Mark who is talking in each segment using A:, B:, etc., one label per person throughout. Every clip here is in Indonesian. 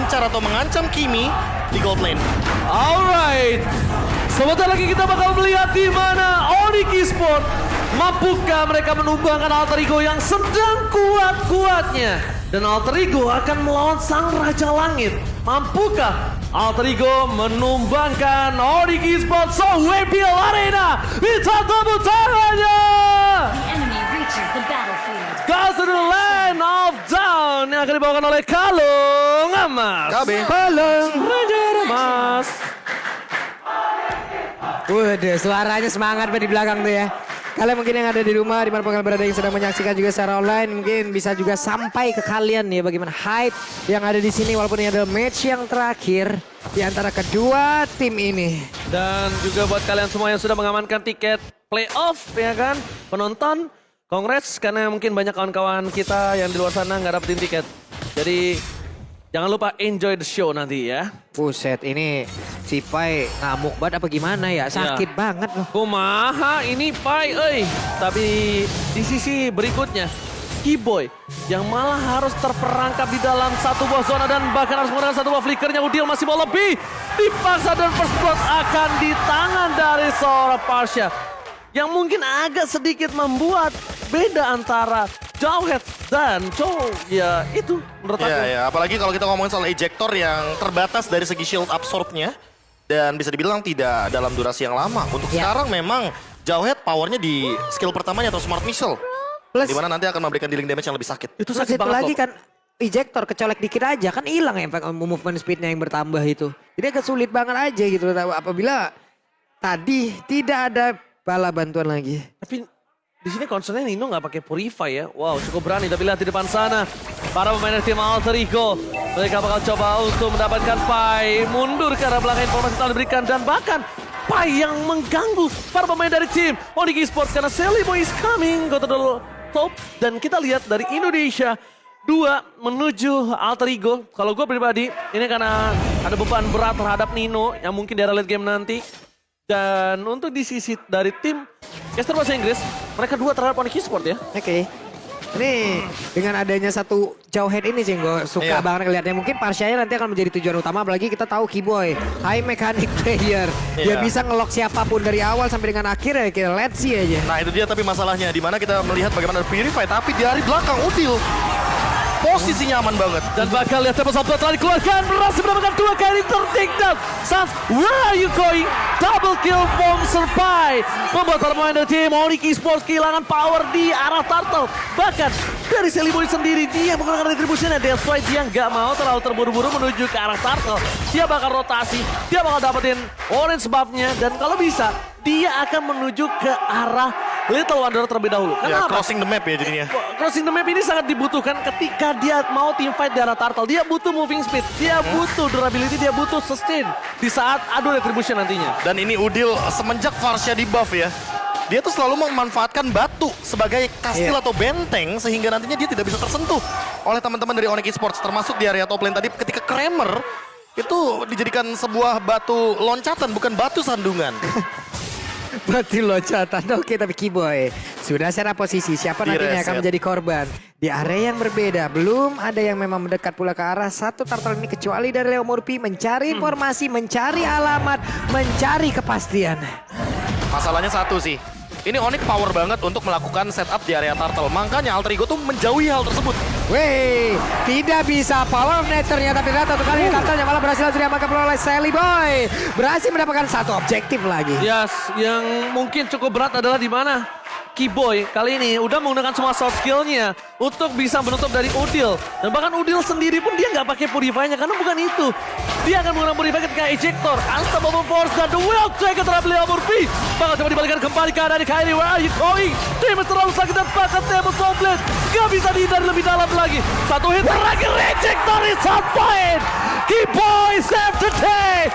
A: mengincar atau mengancam Kimi di gold lane.
B: Alright, sebentar lagi kita bakal melihat di mana Onyx Esports mampukah mereka menumbangkan Alter Ego yang sedang kuat-kuatnya. Dan Alter Ego akan melawan Sang Raja Langit. Mampukah Alter Ego menumbangkan Onyx Esports? So WPL Arena, kita tepuk tangannya!
C: The enemy reaches the battlefield.
B: Goes to the land of down yang akan dibawakan oleh Kalung Emas.
A: KB.
B: Kalung Raja Emas.
D: Waduh, suaranya semangat di belakang tuh ya. Kalian mungkin yang ada di rumah, di mana kalian berada yang sedang menyaksikan juga secara online, mungkin bisa juga sampai ke kalian ya bagaimana hype yang ada di sini walaupun ini adalah match yang terakhir di antara kedua tim ini.
B: Dan juga buat kalian semua yang sudah mengamankan tiket playoff ya kan, penonton, congrats karena mungkin banyak kawan-kawan kita yang di luar sana nggak dapetin tiket. Jadi jangan lupa enjoy the show nanti ya.
D: Buset, ini si Pai ngamuk banget apa gimana ya? Sakit banget loh.
B: Kumaha ini Pai, tapi di sisi berikutnya Keyboy yang malah harus terperangkap di dalam satu buah zona dan bahkan harus menggunakan satu buah flickernya. Udil masih mau lebih, dipaksa dan first blood akan di tangan dari seorang Parsha yang mungkin agak sedikit membuat beda antara Jauhead dan Chow. Ya itu menurut aku.
A: Ya, apalagi kalau kita ngomongin soal ejector yang terbatas dari segi shield absorbnya. Dan bisa dibilang tidak dalam durasi yang lama. Untuk sekarang memang Jauhead powernya di skill pertamanya atau smart missile.
D: Plus,
A: Dimana nanti akan memberikan dealing damage yang lebih sakit.
B: Itu
D: plus
B: sakit
D: itu
B: banget
D: lagi
B: loh.
D: kan ejector kecolek dikit aja kan hilang efek movement speednya yang bertambah itu. Jadi agak sulit banget aja gitu apabila tadi tidak ada bala bantuan lagi.
B: Tapi di sini concernnya Nino nggak pakai Purify ya. Wow, cukup berani. Tapi lihat di depan sana, para pemain dari tim Alter Ego, mereka bakal coba untuk mendapatkan Pai mundur karena belakang informasi telah diberikan dan bahkan Pai yang mengganggu para pemain dari tim Onyx Esports karena Sally Boy is coming go to the top. Dan kita lihat dari Indonesia 2 menuju Alter Ego. Kalau gue pribadi ini karena ada beban berat terhadap Nino yang mungkin di era late game nanti. Dan untuk di sisi dari tim caster bahasa Inggris, mereka 2 terhadap Onyx Esports ya.
D: Oke. Ini dengan adanya satu Jauhead ini sih gue suka banget ngeliatnya. Mungkin Parshaya nanti akan menjadi tujuan utama apalagi kita tahu Keyboy high mechanic player. Dia bisa ngelock siapapun dari awal sampai dengan akhir ya kita let's see aja.
A: Nah itu dia tapi masalahnya. Dimana kita melihat bagaimana Purify. Tapi dari belakang Udil. Posisinya aman banget.
B: Dan bakal lihat tempat sampai telah dikeluarkan. Berhasil mendapatkan 2 kali tertakedown. Sans, where are you going? Double kill from Serpai. Membuat para pemain dari tim Onyx Esports kehilangan power di arah Turtle. Bahkan dari Sally Boy sendiri dia menggunakan retribusinya. That's why dia nggak mau terlalu terburu-buru menuju ke arah Turtle. Dia bakal rotasi. Dia bakal dapetin orange buff-nya. Dan kalau bisa dia akan menuju ke arah Little Wanderer terlebih dahulu.
A: Ya,
B: Kenapa?
A: crossing the map ya jadinya.
B: Crossing the map ini sangat dibutuhkan ketika dia mau team fight di arah Turtle. Dia butuh moving speed, dia butuh durability, dia butuh sustain di saat adu retribution nantinya.
A: Dan ini Udil semenjak Varsha di buff ya. Dia tuh selalu memanfaatkan batu sebagai kastil atau benteng sehingga nantinya dia tidak bisa tersentuh oleh teman-teman dari Onyx Esports. Termasuk di area top lane tadi ketika Kramer itu dijadikan sebuah batu loncatan bukan batu sandungan.
D: Berarti loncatan. Oke, tapi Keyboy sudah secara posisi siapa nantinya akan menjadi korban di area yang berbeda. Belum ada yang memang mendekat pula ke arah satu turtle ini kecuali dari Leo Murphy mencari informasi, mencari alamat, mencari kepastian.
A: Masalahnya satu sih. Ini Onyx power banget untuk melakukan setup di area turtle. Makanya Alter Ego tuh menjauhi hal tersebut.
D: Wih, tidak bisa power of nature-nya tapi ternyata satu kali turtle-nya malah berhasil diamankan oleh Sally Boy. Berhasil mendapatkan satu objektif lagi.
B: Yes, yang mungkin cukup berat adalah di mana Keyboy kali ini udah menggunakan semua soft skill-nya untuk bisa menutup dari Udil. Dan bahkan Udil sendiri pun dia nggak pakai Purify-nya karena bukan itu. Dia akan menggunakan Purify ketika ejector. Unstoppable Force dan The Will Tracker terhadap Leo Murphy. Bakal coba dibalikan kembali ke arah dari Kyrie. Where are you going? Tim terlalu sakit dan bahkan Table Soundblade nggak bisa dihindari lebih dalam lagi. Satu hit terakhir, ejector is on point. Keyboy save the day.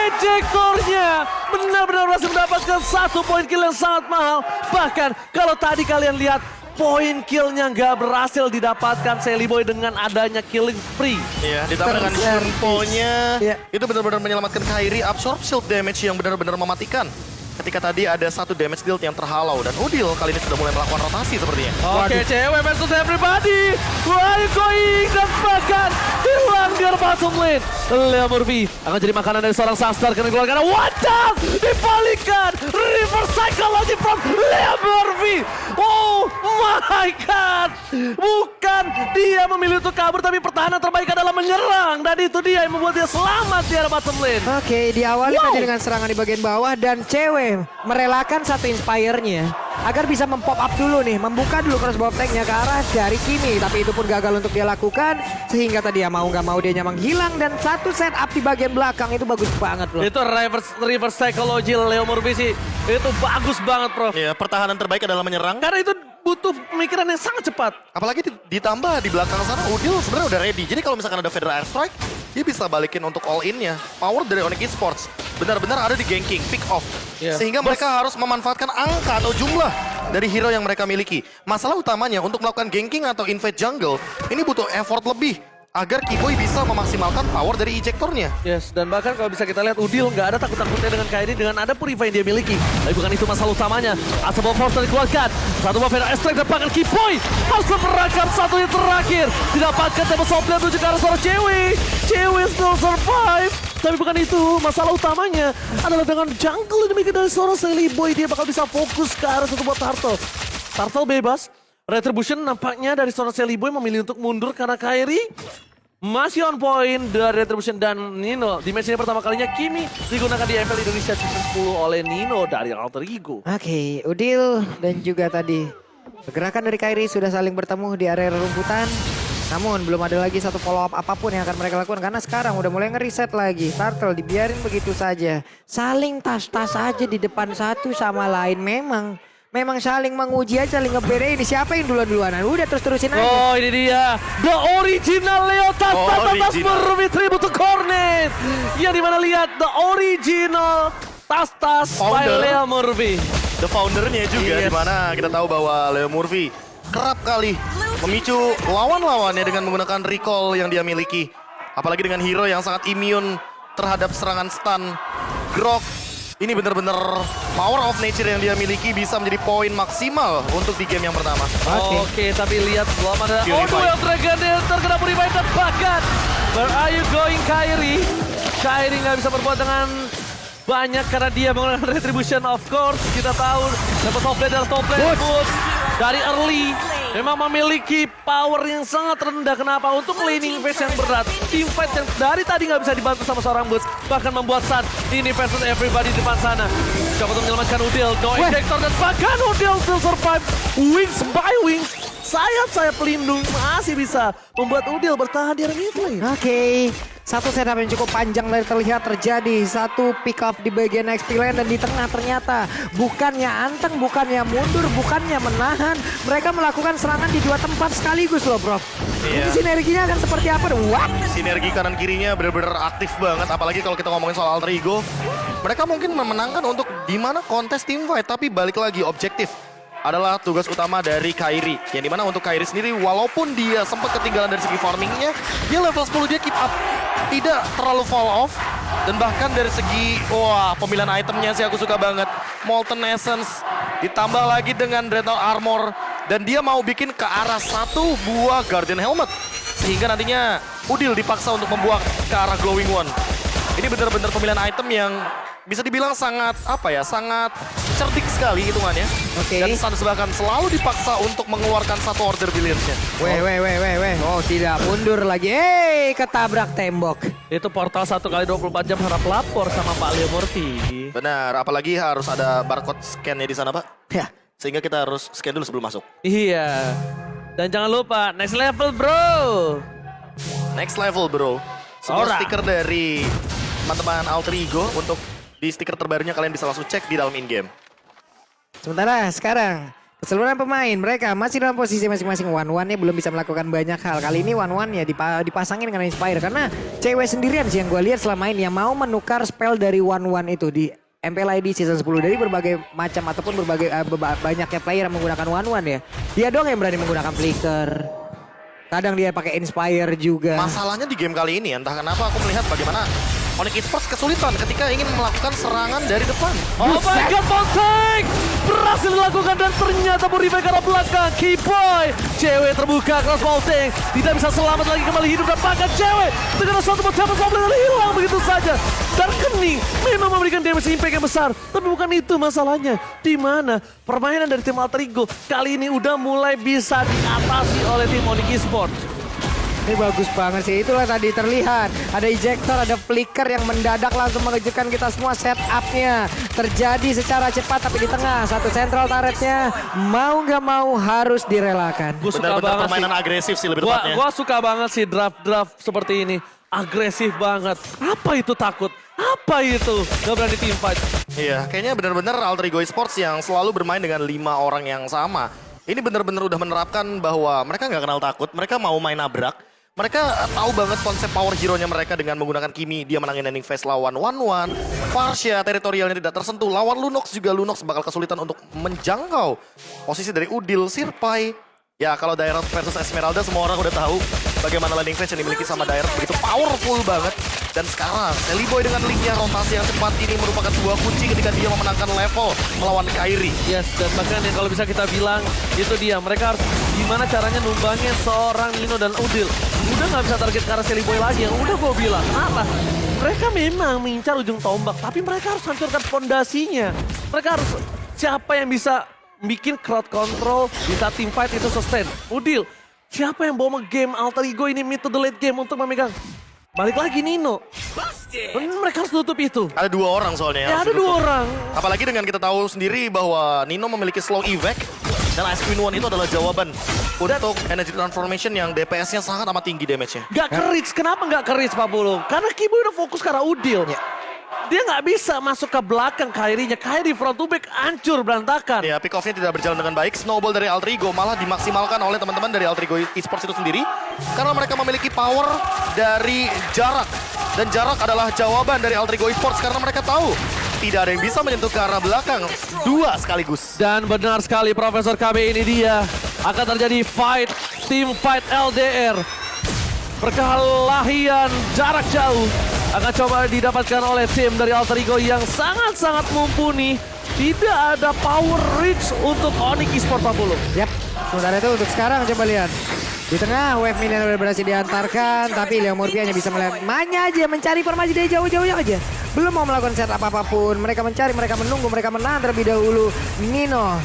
B: Ejectornya benar-benar berhasil mendapatkan 1 poin kill yang sangat mahal. Bahkan kalau tadi kalian lihat poin killnya nggak berhasil didapatkan Sally Boy dengan adanya killing spree.
A: Iya, ditambah dengan Shunpo-nya. Itu benar-benar menyelamatkan Kyrie. Absorb shield damage yang benar-benar mematikan. Ketika tadi ada 1 damage deal yang terhalau. Dan Udil kali ini sudah mulai melakukan rotasi sepertinya.
B: Oke, cewek versus everybody. Where are you going? Dan bahkan hilang di arah bottom lane. Leo Murphy akan jadi makanan dari seorang Sunstar karena dikeluarkan. Wajah dibalikan. Reverse psychology from Leo Murphy. Oh my god. Bukan dia memilih untuk kabur, tapi pertahanan terbaik adalah menyerang. Dan itu dia yang membuat dia selamat di area bottom lane.
D: Oke, diawali tadi dengan serangan di bagian bawah dan cewek merelakan satu inspire-nya agar bisa mempop up dulu nih, membuka dulu crossbow attack-nya ke arah dari Kimi, tapi itu pun gagal untuk dia lakukan sehingga tadi ya mau nggak mau dia nyamang hilang dan satu setup di bagian belakang itu bagus banget loh.
B: Itu reverse psychology Leo Murphy sih. Itu bagus banget, Prof.
A: Ya, pertahanan terbaik adalah menyerang.
B: Karena itu butuh pemikiran yang sangat cepat.
A: Apalagi ditambah di belakang sana Udil sebenarnya udah ready. Jadi kalau misalkan ada Federal Airstrike, dia bisa balikin untuk all in-nya. Power dari Onyx Esports benar-benar ada di ganking, pick off.
B: Iya.
A: Sehingga mereka harus memanfaatkan angka atau jumlah dari hero yang mereka miliki. Masalah utamanya untuk melakukan ganking atau invade jungle, ini butuh effort lebih agar Kiboy bisa memaksimalkan power dari ejectornya.
B: Yes, dan bahkan kalau bisa kita lihat Udil nggak ada takut-takutnya dengan Kairi dengan ada Purify yang dia miliki. Tapi bukan itu masalah utamanya. Asable Force dikeluarkan. Satu buah Federal Strike dapatkan Kiboy. Harus merangkap satu yang terakhir. Didapatkan Table Software menuju ke arah seorang Cewi. Cewi still survive. Tapi bukan itu, masalah utamanya adalah dengan jungle yang dimiliki dari seorang Silly Boy. Dia bakal bisa fokus ke arah satu buah Turtle. Turtle bebas. Retribution nampaknya dari seorang Silly Boy memilih untuk mundur karena Kairi masih on point dari Retribution dan Nino. Di match ini pertama kalinya Kimi digunakan di MPL Indonesia Season 10 oleh Nino dari Alter Ego.
D: Oke, Udil dan juga tadi pergerakan dari Kairi sudah saling bertemu di area rumputan. Namun belum ada lagi satu follow up apapun yang akan mereka lakukan karena sekarang udah mulai ngeriset lagi. Turtle dibiarin begitu saja. Saling tas-tas aja di depan satu sama lain memang saling menguji aja, saling ngebedain ini siapa yang duluan-duluanan. Udah terus-terusin aja.
B: Oh ini dia, the original Leo Tas Murphy tribute to Cornet. Yang dimana lihat the original Tas by
A: Founder.
B: Leo Murphy.
A: The foundernya juga,
B: Yes.
A: di mana kita tahu bahwa Leo Murphy kerap kali memicu lawan-lawannya dengan menggunakan recall yang dia miliki. Apalagi dengan hero yang sangat immune terhadap serangan stun. Grok, ini benar-benar power of nature yang dia miliki bisa menjadi poin maksimal untuk di game yang pertama.
B: Oke, tapi lihat belum ada. Oh,
A: Purify.
B: duel Dragon Dale terkena Purify dan bahkan where are you going Kairi? Kairi nggak bisa berbuat dengan banyak karena dia menggunakan Retribution of course. Kita tahu dapat top lane dan top lane boost dari early. Memang memiliki power yang sangat rendah. Kenapa? Untuk laning phase yang berat. Team fight yang dari tadi nggak bisa dibantu sama seorang Boots. Bahkan membuat Sun ini versus everybody di depan sana. Coba untuk menyelamatkan Udil. No ejector dan bahkan Udil still survive. Wings by Wings. Sayap-sayap pelindung masih bisa membuat Udil bertahan di area mid lane.
D: Oke, satu setup yang cukup panjang dari terlihat terjadi. Satu pick up di bagian XP lane dan di tengah ternyata bukannya anteng, bukannya mundur, bukannya menahan. Mereka melakukan serangan di dua tempat sekaligus loh, Bro.
A: Iya.
D: Ini sinerginya akan seperti apa? What?
A: Sinergi kanan kirinya benar-benar aktif banget. Apalagi kalau kita ngomongin soal Alter Ego. Mereka mungkin memenangkan untuk di mana kontes team fight. Tapi balik lagi objektif adalah tugas utama dari Kairi. Yang dimana untuk Kairi sendiri walaupun dia sempat ketinggalan dari segi farmingnya, dia level 10 dia keep up. Tidak terlalu fall off. Dan bahkan dari segi, wah pemilihan itemnya sih aku suka banget. Molten Essence ditambah lagi dengan Dreadnought Armor. Dan dia mau bikin ke arah satu buah Guardian Helmet. Sehingga nantinya Udil dipaksa untuk membuat ke arah Glowing One. Ini benar-benar pemilihan item yang bisa dibilang sangat sangat cerdik sekali hitungannya.
D: Oke.
A: Dan Suns bahkan selalu dipaksa untuk mengeluarkan satu order billions-nya.
D: Weh. Oh, tidak mundur lagi. Ketabrak tembok.
B: Itu portal 1 kali 24 jam harap lapor sama Pak Leo Murphy.
A: Benar, apalagi harus ada barcode scan-nya di sana, Pak.
D: Ya.
A: Sehingga kita harus scan dulu sebelum masuk.
B: Iya. Dan jangan lupa next level bro.
A: Next level, bro. Sebuah
B: Ora.
A: stiker dari teman-teman Alter Ego untuk di stiker terbarunya kalian bisa langsung cek di dalam in-game.
D: Sementara sekarang keseluruhan pemain mereka masih dalam posisi masing-masing. One-one-nya belum bisa melakukan banyak hal. Kali ini one-one-nya dipasangin dengan Inspire. Karena cewek sendirian sih yang gue lihat selama ini yang mau menukar spell dari one-one itu di MPL ID Season 10. Dari berbagai macam ataupun berbagai banyaknya player yang menggunakan one-one ya. Dia doang yang berani menggunakan flicker. Kadang dia pakai Inspire juga.
A: Masalahnya di game kali ini entah kenapa aku melihat bagaimana Onyx Esports kesulitan ketika ingin melakukan serangan dari depan.
B: Oh my god, Voltec berhasil dilakukan dan ternyata Purify ke arah belakang. Keyboy, cewek terbuka kelas Voltec, tidak bisa selamat lagi kembali hidup dan bahkan cewek dengan satu pecahan sombong hilang begitu saja. Darkening memang memberikan damage impact yang besar, tapi bukan itu masalahnya. Di mana permainan dari tim Alter Ego kali ini udah mulai bisa diatasi oleh tim Onyx Esports.
D: Ini bagus banget sih, itulah tadi terlihat. Ada ejector, ada flicker yang mendadak langsung mengejutkan kita semua. Setupnya terjadi secara cepat, tapi di tengah satu central turretnya mau nggak mau harus direlakan.
B: Gue suka
A: Benar-benar
B: banget
A: permainan
B: sih.
A: agresif sih lebih tepatnya.
B: Gua suka banget sih draft-draft seperti ini. Agresif banget. Apa itu takut? Apa itu? Gak berani team fight.
A: Iya, kayaknya benar-benar Alter Ego Esports yang selalu bermain dengan 5 orang yang sama. Ini benar-benar udah menerapkan bahwa mereka nggak kenal takut, mereka mau main nabrak. Mereka tahu banget konsep power hero-nya mereka dengan menggunakan Kimi. Dia menangin ending phase lawan 1-1. Farsha teritorialnya tidak tersentuh. Lawan Lunox juga Lunox bakal kesulitan untuk menjangkau posisi dari Udil, Sirpai. Ya kalau Direct versus Esmeralda semua orang udah tahu bagaimana landing phase yang dimiliki sama Direct. Begitu powerful banget. Dan sekarang Sally Boy dengan linknya rotasi yang cepat ini merupakan sebuah kunci ketika dia memenangkan level melawan Kairi.
B: Yes, dan bahkan yang kalau bisa kita bilang itu dia. Mereka harus gimana caranya numbangin seorang Nino dan Udil. Udah nggak bisa target ke arah Sally Boy lagi. Yang udah gue bilang, kenapa? Mereka memang mengincar ujung tombak, tapi mereka harus hancurkan fondasinya. Mereka harus siapa yang bisa bikin crowd control di saat team fight itu sustain. Udil, siapa yang bawa game Alter Ego ini mid to the late game untuk memegang? Balik lagi Nino. Mereka harus tutup itu.
A: Ada 2 orang soalnya. yang
B: Ya
A: harus
B: ada 2
A: ditutup.
B: orang.
A: Apalagi dengan kita tahu sendiri bahwa Nino memiliki slow evac. Dan Ice Queen One itu adalah jawaban untuk energy transformation yang DPS-nya sangat amat tinggi damage-nya.
B: Gak ke-reach, kenapa gak ke-reach Pak Pulung? Karena Kibo udah fokus ke arah Udil. Dia gak bisa masuk ke belakang Kairinya. Kairi front to back hancur berantakan.
A: Ya, pick off-nya tidak berjalan dengan baik. Snowball dari Alter Ego malah dimaksimalkan oleh teman-teman dari Alter Ego Esports itu sendiri. Karena mereka memiliki power dari jarak. Dan jarak adalah jawaban dari Alter Ego Esports karena mereka tahu tidak ada yang bisa menyentuh ke arah belakang. 2 sekaligus.
B: Dan benar sekali Profesor KB, ini dia. Akan terjadi fight, team fight LDR. Perkelahian jarak jauh akan coba didapatkan oleh tim dari Alter Ego yang sangat-sangat mumpuni. Tidak ada power reach untuk Onyx Esports Pak Pulung.
D: Yap, sementara itu untuk sekarang coba lihat. Di tengah wave minion udah berhasil diantarkan, tapi Leo Murphy hanya bisa melihat Manya aja mencari informasi dari jauh-jauhnya aja. Belum mau melakukan set apapun. Mereka mencari, mereka menunggu, mereka menahan terlebih dahulu. Nino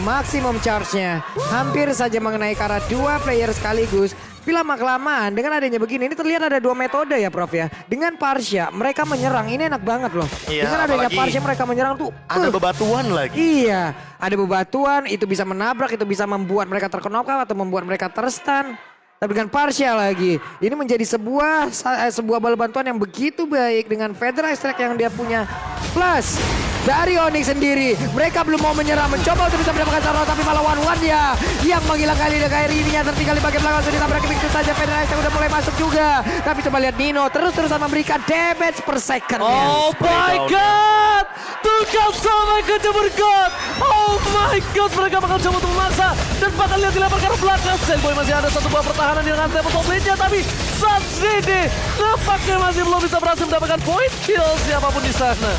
D: maksimum charge-nya hampir saja mengenai ke arah 2 player sekaligus. Tapi lama-kelamaan dengan adanya begini, ini terlihat ada 2 metode ya Prof ya. Dengan Farsha mereka menyerang, ini enak banget loh.
A: Iya,
D: Dengan adanya
A: apalagi
D: Farsha mereka menyerang tuh.
A: Ada bebatuan lagi.
D: Iya, ada bebatuan, itu bisa menabrak, itu bisa membuat mereka terknock out atau membuat mereka terstun. Tapi dengan Farsha lagi, ini menjadi sebuah bal bantuan yang begitu baik dengan Feather Strike yang dia punya. Plus dari Onyx sendiri, mereka belum mau menyerah, mencoba untuk bisa mendapatkan sarana, tapi malah one-one ya yang menghilang kali Kairi ininya tertinggal di bagian belakang, sudah ditabrak begitu saja. Feather Strike udah mulai masuk juga, tapi coba lihat Nino terus-terusan memberikan damage per second.
B: Oh my god! Tukang sampai ke jemur god! Oh my god! Mereka bakal coba untuk memaksa dan bakal lihat dilempar ke arah belakang. Sandboy masih ada satu buah pertahanan dengan table top lane-nya, tapi saat ini nampaknya masih belum bisa berhasil mendapatkan point kill siapapun di sana.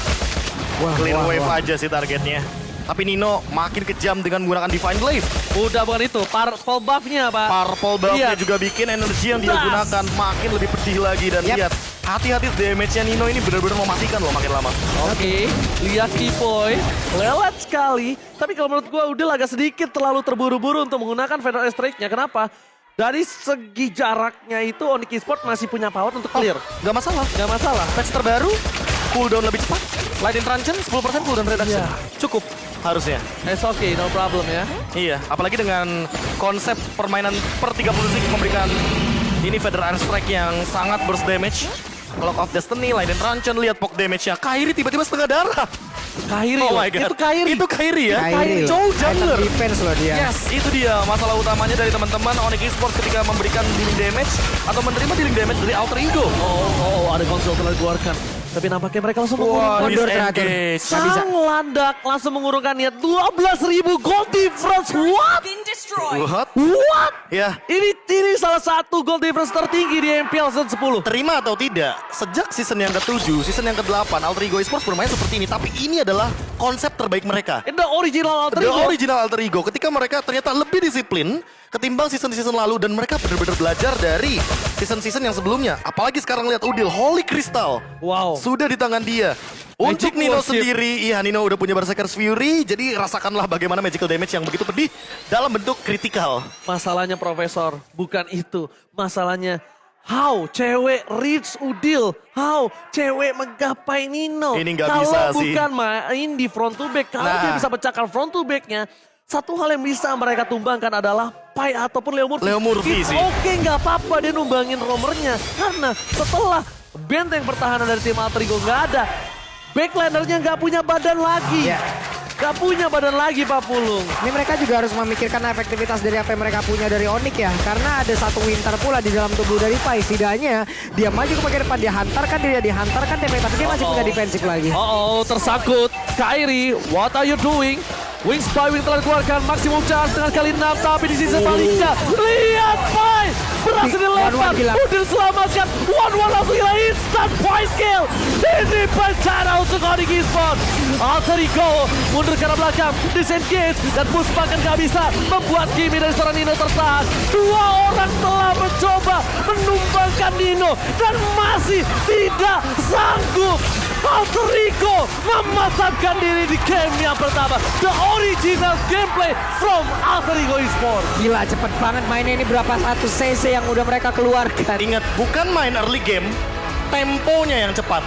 A: Clear wave aja sih targetnya. Tapi Nino makin kejam dengan menggunakan Divine Blade.
B: Udah bukan itu, purple buff-nya Pak.
A: Purple buff-nya
B: Lihat.
A: juga bikin energi yang dia
B: Das.
A: gunakan makin lebih pedih lagi. Dan
D: Yap.
A: lihat, hati-hati damage-nya Nino ini benar-benar mematikan loh makin lama.
B: Oke, lihat Kiboy, lelet sekali. Tapi kalau menurut gua udah agak sedikit terlalu terburu-buru untuk menggunakan Feather Strike-nya. Kenapa? Dari segi jaraknya itu Onyx Esports masih punya power untuk clear.
A: Gak masalah.
B: Gak masalah.
A: Patch terbaru, cooldown lebih cepat. Lightning Truncheon 10% cooldown reduction.
B: Iya.
A: Cukup harusnya.
B: It's okay, no problem ya.
A: Iya, apalagi dengan konsep permainan per 30 detik memberikan ini Feather Strike yang sangat burst damage. Clock of Destiny, Lightning Truncheon, lihat poke damage-nya. Kairi tiba-tiba setengah darah.
B: Kairi
A: Oh
B: loh.
A: my god.
B: Itu Kairi.
A: Itu Kairi ya.
D: Kairi loh.
A: Jauh
D: Item
A: jungler.
D: defense loh dia.
A: Yes, itu dia masalah utamanya dari teman-teman Onyx Esports ketika memberikan dealing damage atau menerima dealing damage dari Alter Ego.
B: Oh, ada konsol telah dikeluarkan. Tapi nampaknya mereka langsung
A: Wah,
B: mengurungkan.
D: mundur teratur.
A: disengage.
D: Nggak bisa.
B: Sang landak langsung mengurungkan niat 12.000 gold difference. What?
C: Been destroyed.
B: What?
A: Ya,
B: Ini salah satu gold difference tertinggi di MPL Season 10.
A: terima atau tidak, sejak season yang ke-7, season yang ke-8, Alter Ego Esports bermain seperti ini. Tapi ini adalah konsep terbaik mereka.
B: The original Alter
A: The
B: Ego.
A: original Alter Ego. Ketika mereka ternyata lebih disiplin ketimbang season-season lalu. Dan mereka benar-benar belajar dari season-season yang sebelumnya. Apalagi sekarang lihat Udil, Holy Crystal.
B: Wow.
A: Sudah di tangan dia. Untuk
B: Magic
A: Nino
B: worship.
A: sendiri, iya Nino udah punya Berserker's Fury. Jadi rasakanlah bagaimana magical damage yang begitu pedih dalam bentuk kritikal.
B: Masalahnya Profesor, bukan itu. Masalahnya how cewek reach Udil, how cewek menggapai Nino.
A: Ini nggak
B: kalau
A: bisa sih.
B: bukan main di front to back, kalau
A: Nah.
B: dia bisa pecahkan front to backnya, satu hal yang bisa mereka tumbangkan adalah Pai ataupun Leo Murphy.
A: Leo Murphy
B: It's
A: sih.
B: Oke, nggak apa-apa dia numbangin romernya. Karena setelah benteng pertahanan dari tim Alter Ego nggak ada, backlinernya nggak punya badan lagi.
D: Ya.
B: Nggak punya badan lagi Pak Pulung.
D: Ini mereka juga harus memikirkan efektivitas dari apa yang mereka punya dari Onyx ya. Karena ada satu winter pula di dalam tubuh dari Pai. Setidaknya dia maju ke bagian depan, dia hantarkan damage. Tapi dia masih punya defensif lagi.
B: Tersangkut. Kairi, what are you doing? Wings Pai Wing telah dikeluarkan maksimum charge dengan kali 6. Tapi di sisi Palika, lihat Pai berhasil dilempar.
D: One-one gila.
B: Udah diselamatkan. 1-1 langsung gila instant point kill. Ini bencana untuk Onyx Esports. Alter Ego mundur ke arah belakang, disengage dan Puspakan gak bisa membuat Kimi dari seorang Nino tertahan. Dua orang telah mencoba menumbangkan Nino dan masih tidak sanggup. Alter Ego memasangkan diri di game yang pertama. The original gameplay from Alter Ego Esports.
D: Gila cepet banget mainnya, ini berapa 1 CC yang udah mereka keluarkan.
A: Ingat, bukan main early game, temponya yang cepat.